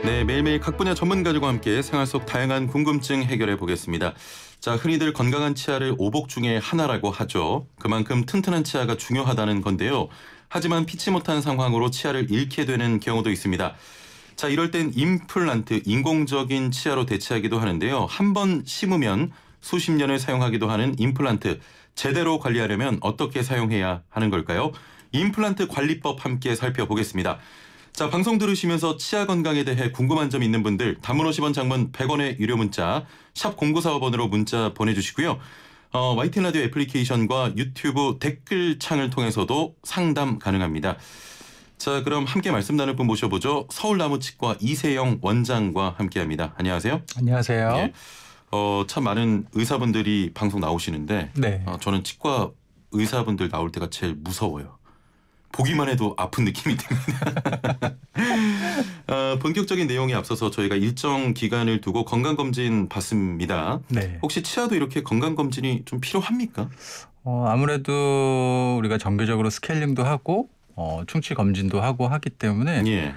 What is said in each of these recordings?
네, 매일매일 각 분야 전문가들과 함께 생활 속 다양한 궁금증 해결해 보겠습니다. 자, 흔히들 건강한 치아를 오복 중에 하나라고 하죠. 그만큼 튼튼한 치아가 중요하다는 건데요. 하지만 피치 못한 상황으로 치아를 잃게 되는 경우도 있습니다. 자, 이럴 땐 임플란트, 인공적인 치아로 대체하기도 하는데요. 한 번 심으면 수십 년을 사용하기도 하는 임플란트, 제대로 관리하려면 어떻게 사용해야 하는 걸까요? 임플란트 관리법 함께 살펴보겠습니다. 자, 방송 들으시면서 치아 건강에 대해 궁금한 점 있는 분들 단문 50원, 장문 100원의 유료 문자 샵 0945번으로 문자 보내주시고요. YTN 라디오 애플리케이션과 유튜브 댓글창을 통해서도 상담 가능합니다. 자, 그럼 함께 말씀 나눌 분 모셔보죠. 서울나무치과 이세영 원장과 함께합니다. 안녕하세요. 안녕하세요. 예. 참 많은 의사분들이 방송 나오시는데 네. 저는 치과 의사분들 나올 때가 제일 무서워요. 보기만 해도 아픈 느낌이 듭니다. 본격적인 내용에 앞서서 저희가 일정 기간을 두고 건강검진 받습니다. 네. 혹시 치아도 이렇게 건강검진이 좀 필요합니까? 아무래도 우리가 정기적으로 스케일링도 하고 충치 검진도 하고 하기 때문에 예.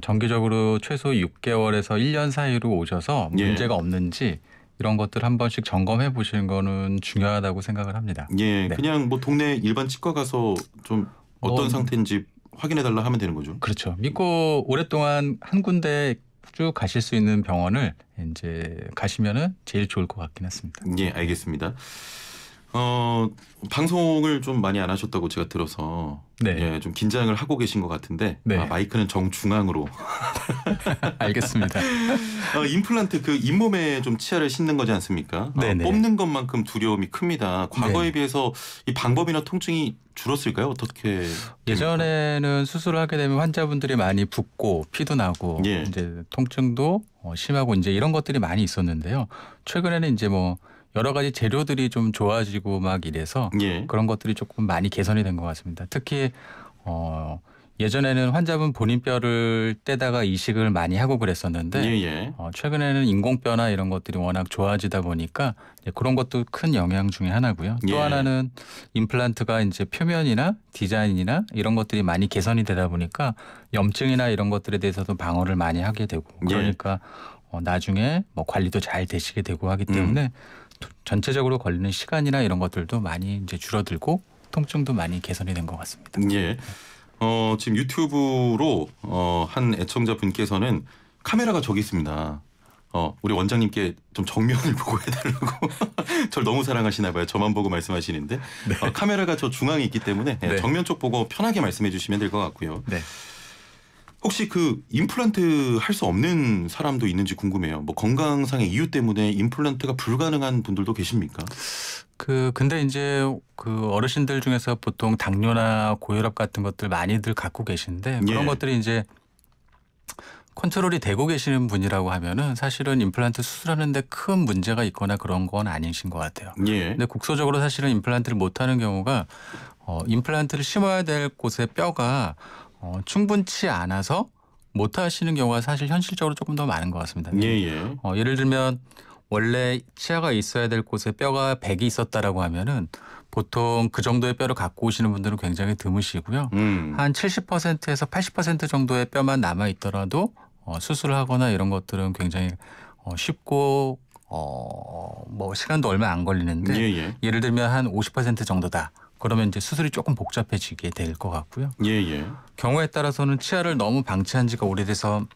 정기적으로 최소 6개월에서 1년 사이로 오셔서 예. 문제가 없는지 이런 것들 한 번씩 점검해 보시는 거는 중요하다고 생각을 합니다. 예, 네. 그냥 뭐 동네 일반 치과 가서 좀 어떤 상태인지 확인해달라 하면 되는 거죠. 그렇죠. 믿고 오랫동안 한 군데 쭉 가실 수 있는 병원을 이제 가시면은 제일 좋을 것 같긴 했습니다. 예, 알겠습니다. 방송을 좀 많이 안 하셨다고 제가 들어서 네. 예, 좀 긴장을 하고 계신 것 같은데 네. 마이크는 정중앙으로. 알겠습니다. 임플란트 그 잇몸에 좀 치아를 심는 거지 않습니까? 네네. 뽑는 것만큼 두려움이 큽니다. 과거에 네. 비해서 이 방법이나 통증이 줄었을까요? 어떻게? 예전에는 수술을 하게 되면 환자분들이 많이 붓고 피도 나고 예. 이제 통증도 심하고 이제 이런 것들이 많이 있었는데요. 최근에는 이제 뭐 여러 가지 재료들이 좀 좋아지고 막 이래서 예. 그런 것들이 조금 많이 개선이 된 것 같습니다. 특히 예전에는 환자분 본인 뼈를 떼다가 이식을 많이 하고 그랬었는데 예. 최근에는 인공뼈나 이런 것들이 워낙 좋아지다 보니까 이제 그런 것도 큰 영향 중에 하나고요. 예. 또 하나는 임플란트가 이제 표면이나 디자인이나 이런 것들이 많이 개선이 되다 보니까 염증이나 이런 것들에 대해서도 방어를 많이 하게 되고 그러니까 나중에 뭐 관리도 잘 되시게 되고 하기 때문에 전체적으로 걸리는 시간이나 이런 것들도 많이 이제 줄어들고 통증도 많이 개선이 된 것 같습니다. 예. 지금 유튜브로 한 애청자 분께서는 카메라가 저기 있습니다. 우리 원장님께 좀 정면을 보고 해달라고. 저를 너무 사랑하시나 봐요. 저만 보고 말씀하시는데 네. 카메라가 저 중앙에 있기 때문에 네. 정면 쪽 보고 편하게 말씀해 주시면 될 것 같고요. 네. 혹시 그 임플란트 할 수 없는 사람도 있는지 궁금해요. 뭐 건강상의 이유 때문에 임플란트가 불가능한 분들도 계십니까? 근데 이제 그 어르신들 중에서 보통 당뇨나 고혈압 같은 것들 많이들 갖고 계신데 그런 예. 것들이 이제 컨트롤이 되고 계시는 분이라고 하면은 사실은 임플란트 수술하는데 큰 문제가 있거나 그런 건 아니신 것 같아요. 예. 근데 국소적으로 사실은 임플란트를 못 하는 경우가 임플란트를 심어야 될 곳에 뼈가 충분치 않아서 못 하시는 경우가 사실 현실적으로 조금 더 많은 것 같습니다. 예. 예를 들면 원래 치아가 있어야 될 곳에 뼈가 100이 있었다라고 하면은 보통 그 정도의 뼈를 갖고 오시는 분들은 굉장히 드무시고요. 한 70%에서 80% 정도의 뼈만 남아 있더라도 수술을 하거나 이런 것들은 굉장히 쉽고 뭐 시간도 얼마 안 걸리는데 예. 예를 들면 한 50% 정도다. 그러면 이제 수술이 조금 복잡해지게 될 것 같고요. 예. 경우에 따라서는 치아를 너무 방치한 지가 오래돼서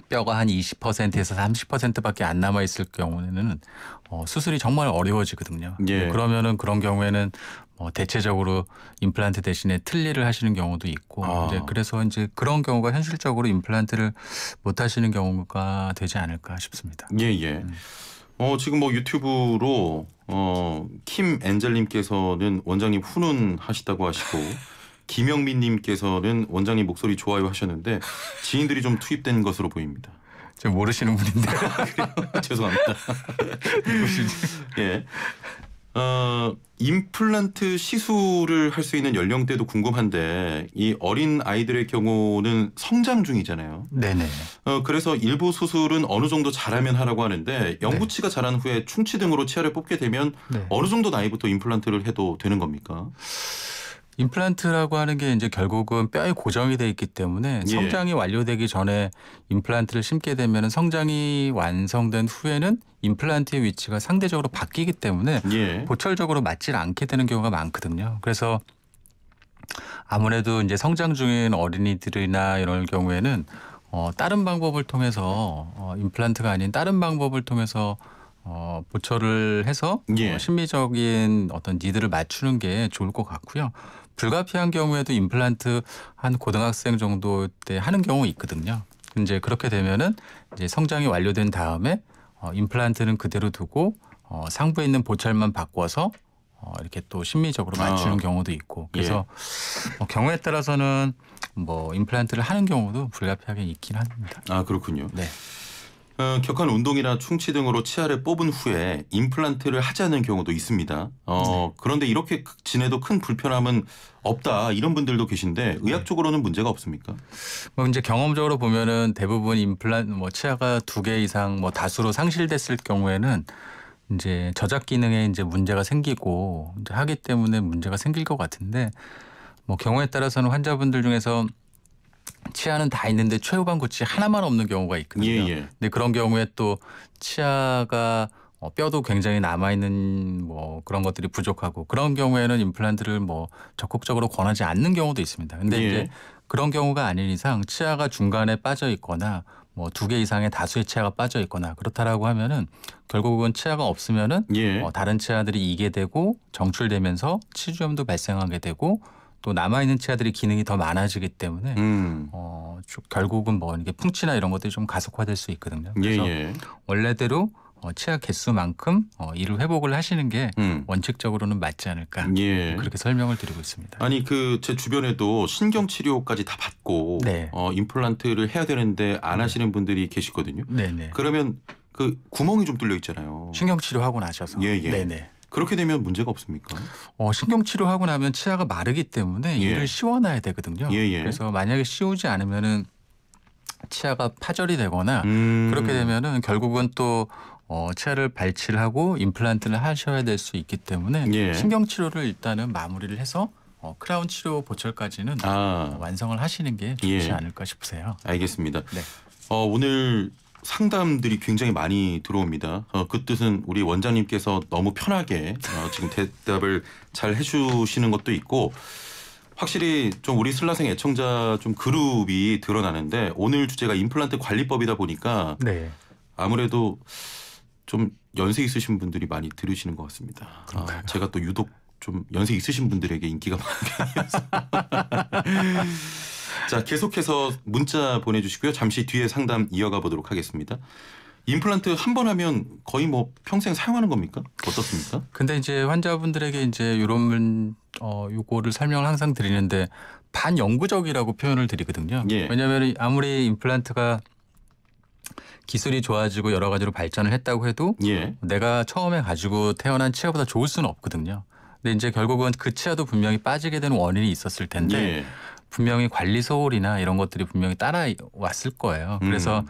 뼈가 한 20%에서 30%밖에 안 남아 있을 경우에는 수술이 정말 어려워지거든요. 예. 그러면은 그런 경우에는 대체적으로 임플란트 대신에 틀니를 하시는 경우도 있고 이제 그래서 이제 그런 경우가 현실적으로 임플란트를 못 하시는 경우가 되지 않을까 싶습니다. 예. 지금 뭐 유튜브로 킴 엔젤님께서는 원장님 훈훈하시다고 하시고 김영민님께서는 원장님 목소리 좋아요 하셨는데 지인들이 좀 투입된 것으로 보입니다. 저 모르시는 분인데 죄송합니다. 예. 임플란트 시술을 할 수 있는 연령대도 궁금한데 이 어린 아이들의 경우는 성장 중이잖아요. 네네. 그래서 일부 수술은 어느 정도 잘하면 하라고 하는데 영구치가 자란 후에 충치 등으로 치아를 뽑게 되면 네. 어느 정도 나이부터 임플란트를 해도 되는 겁니까? 임플란트라고 하는 게 이제 결국은 뼈에 고정이 돼 있기 때문에 예. 성장이 완료되기 전에 임플란트를 심게 되면 성장이 완성된 후에는 임플란트의 위치가 상대적으로 바뀌기 때문에 예. 보철적으로 맞질 않게 되는 경우가 많거든요. 그래서 아무래도 이제 성장 중인 어린이들이나 이런 경우에는 다른 방법을 통해서 임플란트가 아닌 다른 방법을 통해서 보철을 해서 예. 심미적인 어떤 니드를 맞추는 게 좋을 것 같고요. 불가피한 경우에도 임플란트 한 고등학생 정도 때 하는 경우 있거든요. 이제 그렇게 되면은 이제 성장이 완료된 다음에 임플란트는 그대로 두고 상부에 있는 보철만 바꿔서 이렇게 또 심미적으로 맞추는 경우도 있고 그래서 경우에 따라서는 뭐 임플란트를 하는 경우도 불가피하게 있긴 합니다. 아 그렇군요. 네. 격한 운동이나 충치 등으로 치아를 뽑은 후에 임플란트를 하지 않는 경우도 있습니다. 그런데 이렇게 지내도 큰 불편함은 없다 이런 분들도 계신데 의학적으로는 문제가 없습니까? 뭐 이제 경험적으로 보면은 대부분 임플란트 뭐 치아가 2개 이상 뭐 다수로 상실됐을 경우에는 이제 저작 기능에 이제 문제가 생기고 이제 하기 때문에 문제가 생길 것 같은데 뭐 경우에 따라서는 환자분들 중에서 치아는 다 있는데 최후방 구치 하나만 없는 경우가 있거든요. 예. 근데 그런 경우에 또 치아가 뼈도 굉장히 남아있는 뭐 그런 것들이 부족하고 그런 경우에는 임플란트를 뭐 적극적으로 권하지 않는 경우도 있습니다. 근데 예. 이제 그런 경우가 아닌 이상 치아가 중간에 빠져 있거나 뭐 2개 이상의 다수의 치아가 빠져 있거나 그렇다라고 하면은 결국은 치아가 없으면은 예. 다른 치아들이 이게 되고 정출되면서 치주염도 발생하게 되고 또 남아있는 치아들이 기능이 더 많아지기 때문에 결국은 뭐 이게 풍치나 이런 것들이 좀 가속화될 수 있거든요. 그래서 원래대로 치아 개수만큼 이를 회복을 하시는 게 원칙적으로는 맞지 않을까 그렇게 설명을 드리고 있습니다. 아니 제 주변에도 신경 치료까지 다 받고 네. 임플란트를 해야 되는데 안 하시는 분들이 계시거든요. 네네. 그러면 그 구멍이 좀 뚫려 있잖아요. 신경 치료하고 나셔서. 네네. 그렇게 되면 문제가 없습니까? 신경 치료하고 나면 치아가 마르기 때문에 이를 씌워놔야 되거든요. 그래서 만약에 씌우지 않으면은 치아가 파절이 되거나 그렇게 되면은 결국은 또 치아를 발치를 하고 임플란트를 하셔야 될 수 있기 때문에 신경 치료를 일단은 마무리를 해서 크라운 치료 보철까지는 완성을 하시는 게 좋지 않을까 싶으세요. 알겠습니다. 네. 오늘 상담들이 굉장히 많이 들어옵니다. 그 뜻은 우리 원장님께서 너무 편하게 지금 대답을 잘 해주시는 것도 있고 확실히 좀 우리 슬라생 애청자 좀 그룹이 드러나는데 오늘 주제가 임플란트 관리법이다 보니까 아무래도 좀 연세 있으신 분들이 많이 들으시는 것 같습니다. 제가 또 유독 좀 연세 있으신 분들에게 인기가 많아서 자 계속해서 문자 보내주시고요. 잠시 뒤에 상담 이어가 보도록 하겠습니다. 임플란트 한 번 하면 거의 뭐 평생 사용하는 겁니까? 어떻습니까? 근데 이제 환자분들에게 이제 이런 요거를 설명을 항상 드리는데 반영구적이라고 표현을 드리거든요. 왜냐하면 아무리 임플란트가 기술이 좋아지고 여러 가지로 발전을 했다고 해도 내가 처음에 가지고 태어난 치아보다 좋을 수는 없거든요. 근데 이제 결국은 그 치아도 분명히 빠지게 되는 원인이 있었을 텐데 분명히 관리 소홀이나 이런 것들이 분명히 따라왔을 거예요. 그래서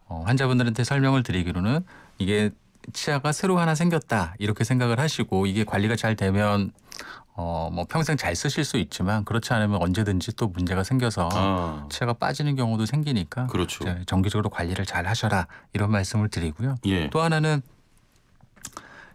환자분들한테 설명을 드리기로는 이게 치아가 새로 하나 생겼다 이렇게 생각을 하시고 이게 관리가 잘 되면 뭐 평생 잘 쓰실 수 있지만 그렇지 않으면 언제든지 또 문제가 생겨서 치아가 빠지는 경우도 생기니까 정기적으로 관리를 잘 하셔라 이런 말씀을 드리고요. 또 하나는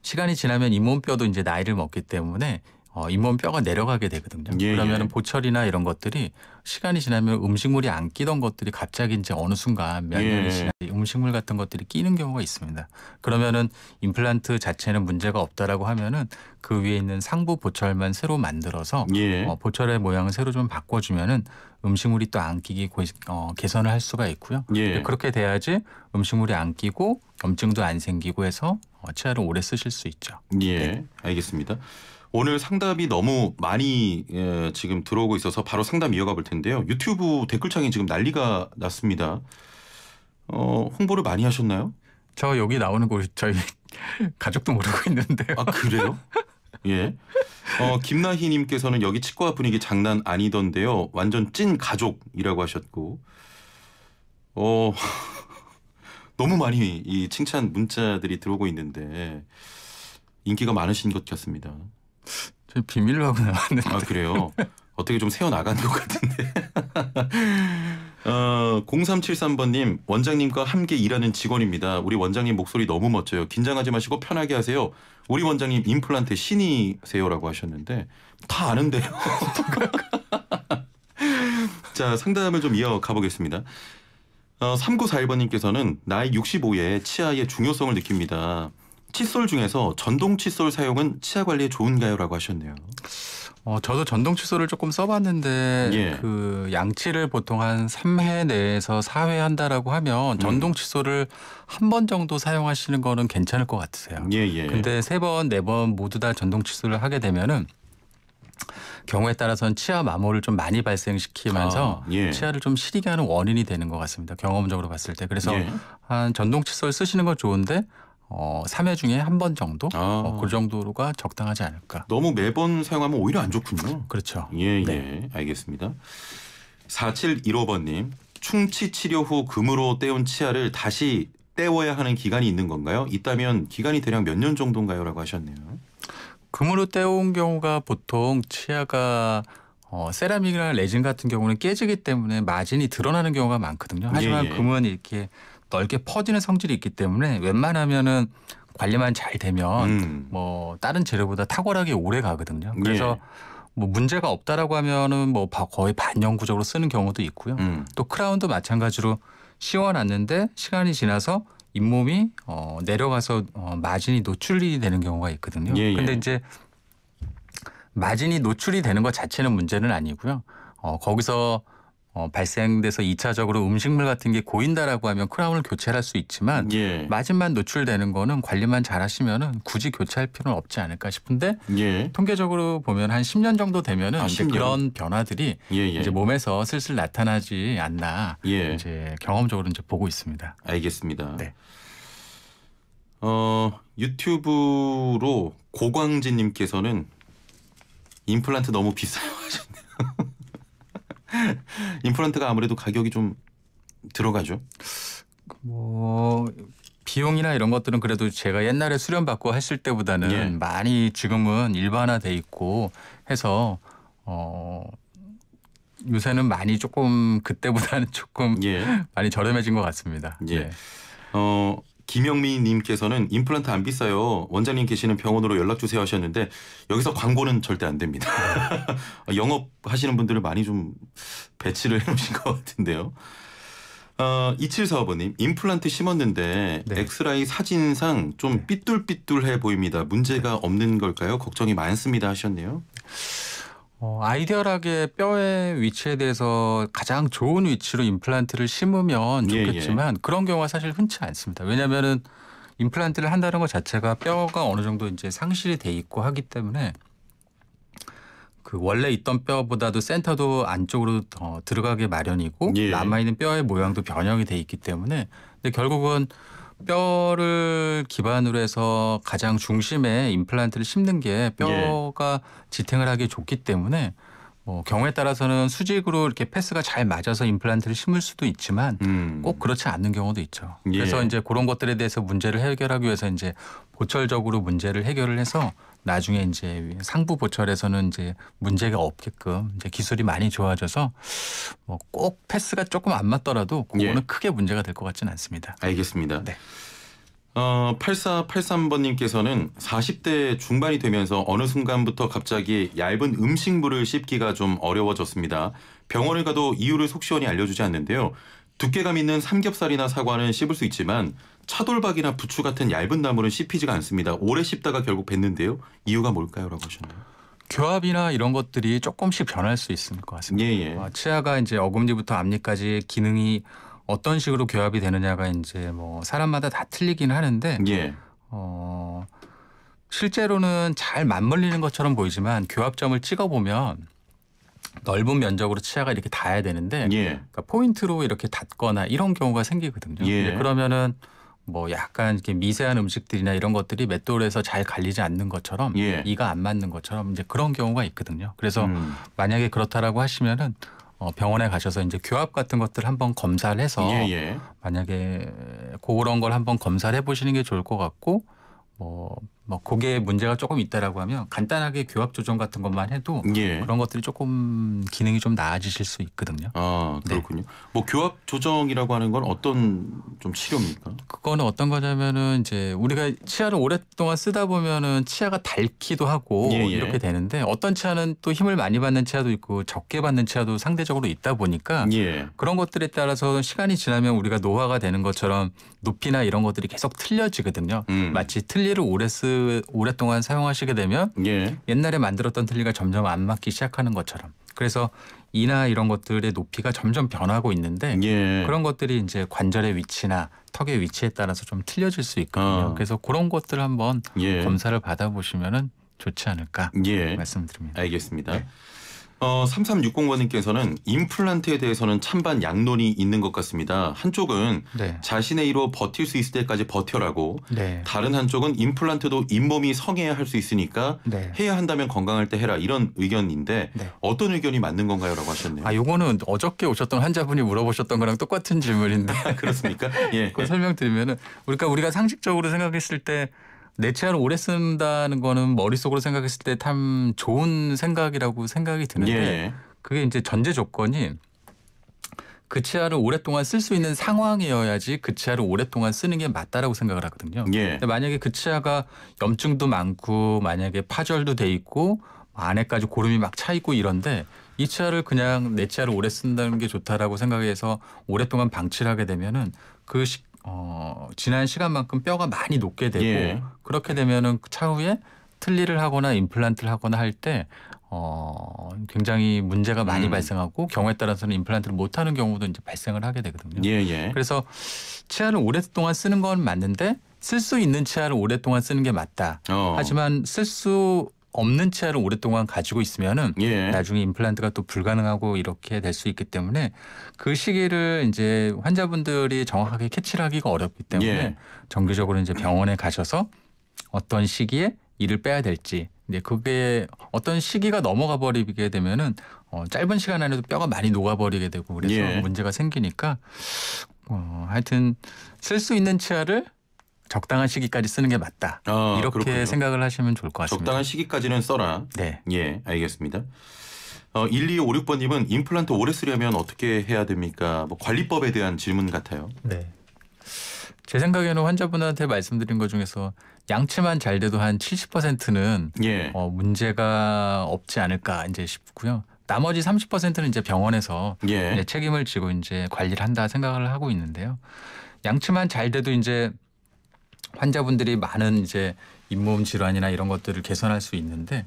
시간이 지나면 잇몸뼈도 이제 나이를 먹기 때문에 잇몸뼈가 내려가게 되거든요. 그러면 보철이나 이런 것들이 시간이 지나면 음식물이 안 끼던 것들이 갑자기 이제 어느 순간 몇 년이 지나 음식물 같은 것들이 끼는 경우가 있습니다. 그러면은 임플란트 자체는 문제가 없다라고 하면은 그 위에 있는 상부 보철만 새로 만들어서 보철의 모양을 새로 좀 바꿔주면은 음식물이 또 안 끼기 개선을 할 수가 있고요. 그렇게 돼야지 음식물이 안 끼고 염증도 안 생기고 해서 치아를 오래 쓰실 수 있죠. 알겠습니다. 오늘 상담이 너무 많이 지금 들어오고 있어서 바로 상담 이어가 볼 텐데요. 유튜브 댓글창이 지금 난리가 났습니다. 홍보를 많이 하셨나요? 저 여기 나오는 곳 저희 가족도 모르고 있는데요. 아 그래요? 김나희님께서는 여기 치과 분위기 장난 아니던데요. 완전 찐 가족이라고 하셨고 너무 많이 이 칭찬 문자들이 들어오고 있는데 인기가 많으신 것 같습니다. 저 비밀로 하고 나왔는데. 아 그래요? 어떻게 좀 새어나간 것 같은데. 0373번님 원장님과 함께 일하는 직원입니다. 우리 원장님 목소리 너무 멋져요. 긴장하지 마시고 편하게 하세요. 우리 원장님 임플란트 신이세요라고 하셨는데 다 아는데요. 자, 상담을 좀 이어가 보겠습니다. 3941번님께서는 나이 65에 치아의 중요성을 느낍니다. 칫솔 중에서 전동 칫솔 사용은 치아 관리에 좋은가요? 라고 하셨네요. 저도 전동 칫솔을 조금 써봤는데 예. 그 양치를 보통 한 3회 내에서 4회 한다라고 하면 전동 칫솔을 한 번 정도 사용하시는 거는 괜찮을 것 같으세요. 예. 근데 3번, 4번 모두 다 전동 칫솔을 하게 되면은 경우에 따라서는 치아 마모를 좀 많이 발생시키면서 예. 치아를 좀 시리게 하는 원인이 되는 것 같습니다. 경험적으로 봤을 때. 그래서 예. 한 전동 칫솔 쓰시는 건 좋은데 3회 중에 한 번 정도 그 정도가 적당하지 않을까. 너무 매번 사용하면 오히려 안 좋군요. 그렇죠. 예. 네. 알겠습니다. 4715번님 충치 치료 후 금으로 떼운 치아를 다시 떼워야 하는 기간이 있는 건가요? 있다면 기간이 대략 몇 년 정도인가요? 라고 하셨네요. 금으로 떼온 경우가 보통 치아가 세라믹이나 레진 같은 경우는 깨지기 때문에 마진이 드러나는 경우가 많거든요. 하지만 예. 금은 이렇게 넓게 퍼지는 성질이 있기 때문에 웬만하면은 관리만 잘 되면 뭐 다른 재료보다 탁월하게 오래 가거든요. 그래서 뭐 문제가 없다라고 하면은 뭐 거의 반영구적으로 쓰는 경우도 있고요. 또 크라운도 마찬가지로 씌워놨는데 시간이 지나서 잇몸이 내려가서 마진이 노출이 되는 경우가 있거든요. 예. 근데 이제 마진이 노출이 되는 것 자체는 문제는 아니고요. 거기서 발생돼서 2차적으로 음식물 같은 게 고인다라고 하면 크라운을 교체할 수 있지만 예. 마진만 노출되는 거는 관리만 잘 하시면은 굳이 교체할 필요는 없지 않을까 싶은데 예. 통계적으로 보면 한 10년 정도 되면은 이제 10년? 그런 변화들이 이제 몸에서 슬슬 나타나지 않나 이제 경험적으로 이제 보고 있습니다. 알겠습니다. 네. 유튜브로 고광진님께서는 임플란트 너무 비싸요 하셨네요. 임플란트가 아무래도 가격이 좀 들어가죠. 뭐 비용이나 이런 것들은 그래도 제가 옛날에 수련 받고 했을 때보다는 많이 지금은 일반화돼 있고 해서 요새는 많이 조금 그때보다는 조금 많이 저렴해진 것 같습니다. 네. 김영미님께서는 임플란트 안 비싸요. 원장님 계시는 병원으로 연락 주세요 하셨는데 여기서 광고는 절대 안 됩니다. 영업하시는 분들을 많이 좀 배치를 해놓으신 것 같은데요. 2745번님 임플란트 심었는데 엑스라이 사진상 좀 삐뚤삐뚤해 보입니다. 문제가 없는 걸까요? 걱정이 많습니다 하셨네요. 아이디얼하게 뼈의 위치에 대해서 가장 좋은 위치로 임플란트를 심으면 좋겠지만 그런 경우가 사실 흔치 않습니다. 왜냐하면은 임플란트를 한다는 것 자체가 뼈가 어느 정도 이제 상실이 돼 있고 하기 때문에 그 원래 있던 뼈보다도 센터도 안쪽으로 들어가게 마련이고 남아있는 뼈의 모양도 변형이 돼 있기 때문에 근데 결국은 뼈를 기반으로 해서 가장 중심에 임플란트를 심는 게 뼈가 지탱을 하기 좋기 때문에 뭐 경우에 따라서는 수직으로 이렇게 패스가 잘 맞아서 임플란트를 심을 수도 있지만 꼭 그렇지 않는 경우도 있죠. 그래서 이제 그런 것들에 대해서 문제를 해결하기 위해서 이제 보철적으로 문제를 해결을 해서 나중에 이제 상부 보철에서는 이제 문제가 없게끔 이제 기술이 많이 좋아져서 뭐 꼭 패스가 조금 안 맞더라도 그거는 크게 문제가 될 것 같지는 않습니다. 알겠습니다. 네. 8483번님께서는 40대 중반이 되면서 어느 순간부터 갑자기 얇은 음식물을 씹기가 좀 어려워졌습니다. 병원을 가도 이유를 속 시원히 알려주지 않는데요. 두께감 있는 삼겹살이나 사과는 씹을 수 있지만 차돌박이나 부추 같은 얇은 나물은 씹히지가 않습니다. 오래 씹다가 결국 뱉는데요. 이유가 뭘까요? 라고 하셨나요? 교합이나 이런 것들이 조금씩 변할 수 있을 것 같습니다. 치아가 이제 어금니부터 앞니까지 기능이 어떤 식으로 교합이 되느냐가 이제 뭐 사람마다 다 틀리긴 하는데 실제로는 잘 맞물리는 것처럼 보이지만 교합점을 찍어보면 넓은 면적으로 치아가 이렇게 닿아야 되는데 그러니까 포인트로 이렇게 닿거나 이런 경우가 생기거든요. 그러면은 뭐 약간 이렇게 미세한 음식들이나 이런 것들이 맷돌에서 잘 갈리지 않는 것처럼 이가 안 맞는 것처럼 이제 그런 경우가 있거든요. 그래서 만약에 그렇다라고 하시면은 병원에 가셔서 이제 교합 같은 것들 한번 검사를 해서 만약에 그런 걸 한번 검사를 해보시는 게 좋을 것 같고 뭐 뭐 그게 문제가 조금 있다라고 하면 간단하게 교합 조정 같은 것만 해도 예. 그런 것들이 조금 기능이 좀 나아지실 수 있거든요. 아, 그렇군요. 네. 뭐 교합 조정이라고 하는 건 어떤 좀 치료입니까? 그거는 어떤 거냐면은 이제 우리가 치아를 오랫동안 쓰다 보면은 치아가 닳기도 하고 예, 예. 이렇게 되는데 어떤 치아는 또 힘을 많이 받는 치아도 있고 적게 받는 치아도 상대적으로 있다 보니까 예. 그런 것들에 따라서 시간이 지나면 우리가 노화가 되는 것처럼 높이나 이런 것들이 계속 틀려지거든요. 마치 틀니를 오랫동안 사용하시게 되면 예. 옛날에 만들었던 틀니가 점점 안 맞기 시작하는 것처럼. 그래서 이나 이런 것들의 높이가 점점 변하고 있는데 예. 그런 것들이 이제 관절의 위치나 턱의 위치에 따라서 좀 틀려질 수 있거든요. 그래서 그런 것들 한번 예. 검사를 받아보시면은 좋지 않을까 예. 말씀드립니다. 알겠습니다. 네. 3360번님께서는 임플란트에 대해서는 찬반 양론이 있는 것 같습니다. 한쪽은 네. 자신의 이로 버틸 수 있을 때까지 버텨라고 네. 다른 한쪽은 임플란트도 잇몸이 성해야 할 수 있으니까 네. 해야 한다면 건강할 때 해라 이런 의견인데 네. 어떤 의견이 맞는 건가요? 라고 하셨네요. 아, 요거는 어저께 오셨던 환자분이 물어보셨던 거랑 똑같은 질문인데 그렇습니까? 예. 그걸 설명드리면은 우리가 상식적으로 생각했을 때 내 치아를 오래 쓴다는 거는 머릿속으로 생각했을 때 참 좋은 생각이라고 생각이 드는데 예. 그게 이제 전제 조건이 그 치아를 오랫동안 쓸 수 있는 상황이어야지 그 치아를 오랫동안 쓰는 게 맞다라고 생각을 하거든요. 예. 근데 만약에 그 치아가 염증도 많고 만약에 파절도 돼 있고 안에까지 고름이 막 차 있고 이런데 이 치아를 그냥 내 치아를 오래 쓴다는 게 좋다라고 생각해서 오랫동안 방치를 하게 되면은 지난 시간만큼 뼈가 많이 녹게 되고 예. 그렇게 되면은 차후에 틀니를 하거나 임플란트를 하거나 할 때 굉장히 문제가 많이 발생하고 경우에 따라서는 임플란트를 못하는 경우도 이제 발생을 하게 되거든요. 예. 그래서 치아를 오랫동안 쓰는 건 맞는데 쓸 수 있는 치아를 오랫동안 쓰는 게 맞다. 하지만 쓸 수 없는 치아를 오랫동안 가지고 있으면은 예. 나중에 임플란트가 또 불가능하고 이렇게 될 수 있기 때문에 그 시기를 이제 환자분들이 정확하게 캐치를 하기가 어렵기 때문에 예. 정기적으로 이제 병원에 가셔서 어떤 시기에 이를 빼야 될지 이제 그게 어떤 시기가 넘어가 버리게 되면은 짧은 시간 안에도 뼈가 많이 녹아버리게 되고 그래서 예. 문제가 생기니까 하여튼 쓸 수 있는 치아를 적당한 시기까지 쓰는 게 맞다. 이렇게 그렇군요. 생각을 하시면 좋을 것 같습니다. 적당한 시기까지는 써라. 네. 예, 알겠습니다. 1256번님은 임플란트 오래 쓰려면 어떻게 해야 됩니까? 뭐 관리법에 대한 질문 같아요. 네. 제 생각에는 환자분한테 말씀드린 것 중에서 양치만 잘 돼도 한 70%는 예. 문제가 없지 않을까 이제 싶고요. 나머지 30%는 이제 병원에서 예. 이제 책임을 지고 이제 관리를 한다 생각을 하고 있는데요. 양치만 잘 돼도 이제 환자분들이 많은 이제 잇몸 질환이나 이런 것들을 개선할 수 있는데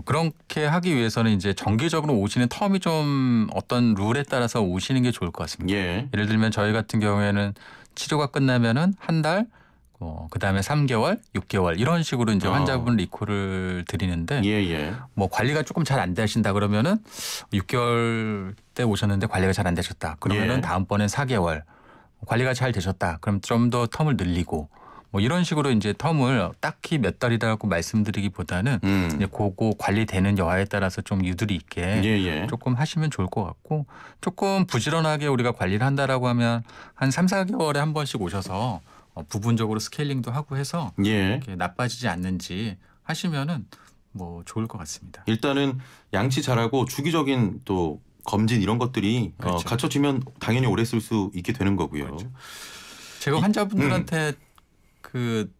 그렇게 하기 위해서는 이제 정기적으로 오시는 텀이 좀 어떤 룰에 따라서 오시는 게 좋을 것 같습니다. 예. 예를 들면 저희 같은 경우에는 치료가 끝나면은 한 달, 그다음에 3개월, 6개월 이런 식으로 이제 환자분 리콜을 드리는데 예. 뭐 관리가 조금 잘 안 되신다 그러면은 6개월 때 오셨는데 관리가 잘 안 되셨다. 그러면은 예. 다음번엔 4개월 관리가 잘 되셨다. 그럼 좀 더 텀을 늘리고 뭐 이런 식으로 이제 텀을 딱히 몇 달이라고 말씀드리기보다는 이제 그거 관리되는 여하에 따라서 좀 유두리 있게 예. 조금 하시면 좋을 것 같고 조금 부지런하게 우리가 관리를 한다라고 하면 한 3, 4개월에 한 번씩 오셔서 부분적으로 스케일링도 하고 해서 예. 이렇게 나빠지지 않는지 하시면은 뭐 좋을 것 같습니다. 일단은 양치 잘하고 주기적인 또 검진 이런 것들이 그렇죠. 갖춰지면 당연히 오래 쓸 수 있게 되는 거고요. 그렇죠. 제가 환자분들한테 그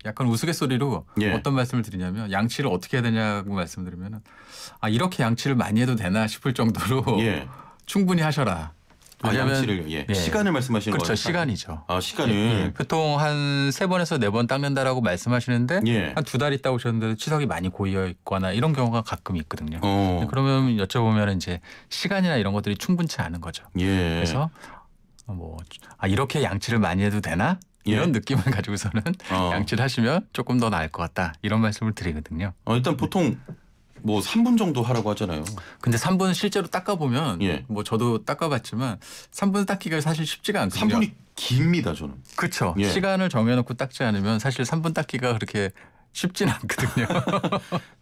약간 우스갯소리로 예. 어떤 말씀을 드리냐면 양치를 어떻게 해야 되냐고 말씀드리면은 이렇게 양치를 많이 해도 되나 싶을 정도로 예. 충분히 하셔라. 양치를 네. 시간을 말씀하시는 거예요? 그렇죠. 시간이죠. 시간을. 예. 보통 한 3번에서 4번 닦는다라고 말씀하시는데 예. 한 2달 있다 오셨는데도 치석이 많이 고여 있거나 이런 경우가 가끔 있거든요. 그러면 여쭤보면 이제 시간이나 이런 것들이 충분치 않은 거죠. 예. 그래서 이렇게 양치를 많이 해도 되나? 이런 느낌을 가지고서는 양치를 하시면 조금 더 나을 것 같다. 이런 말씀을 드리거든요. 일단 보통 뭐 3분 정도 하라고 하잖아요. 근데 3분 실제로 닦아보면 뭐 저도 닦아봤지만 3분 닦기가 사실 쉽지가 않거든요. 3분이 깁니다 저는. 그렇죠. 예. 시간을 정해놓고 닦지 않으면 사실 3분 닦기가 그렇게 쉽진 않거든요.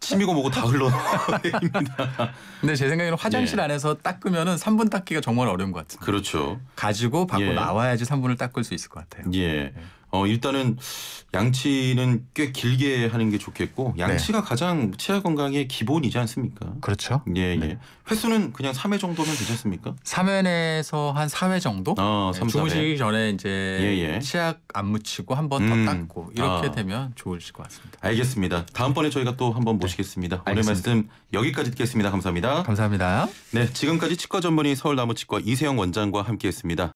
침이고 뭐고 다 흘러내립니다. 근데 제 생각에는 화장실 안에서 닦으면은 3분 닦기가 정말 어려운 것 같아요. 그렇죠. 가지고 밖으로 나와야지 3분을 닦을 수 있을 것 같아요. 예. 일단은 양치는 꽤 길게 하는 게 좋겠고 양치가 가장 치아 건강의 기본이지 않습니까? 그렇죠. 예, 네. 예. 횟수는 그냥 3회 정도면 괜찮습니까? 3회에서 한 4회 정도? 3, 4회. 주무시기 전에 이제 예, 예. 치약 안 묻히고 한 번 더 닦고 이렇게 되면 좋으실 것 같습니다. 알겠습니다. 다음번에 저희가 또 한번 모시겠습니다. 오늘 알겠습니다. 말씀 여기까지 듣겠습니다. 감사합니다. 감사합니다. 네, 지금까지 치과 전문의 서울나무치과 이세영 원장과 함께했습니다.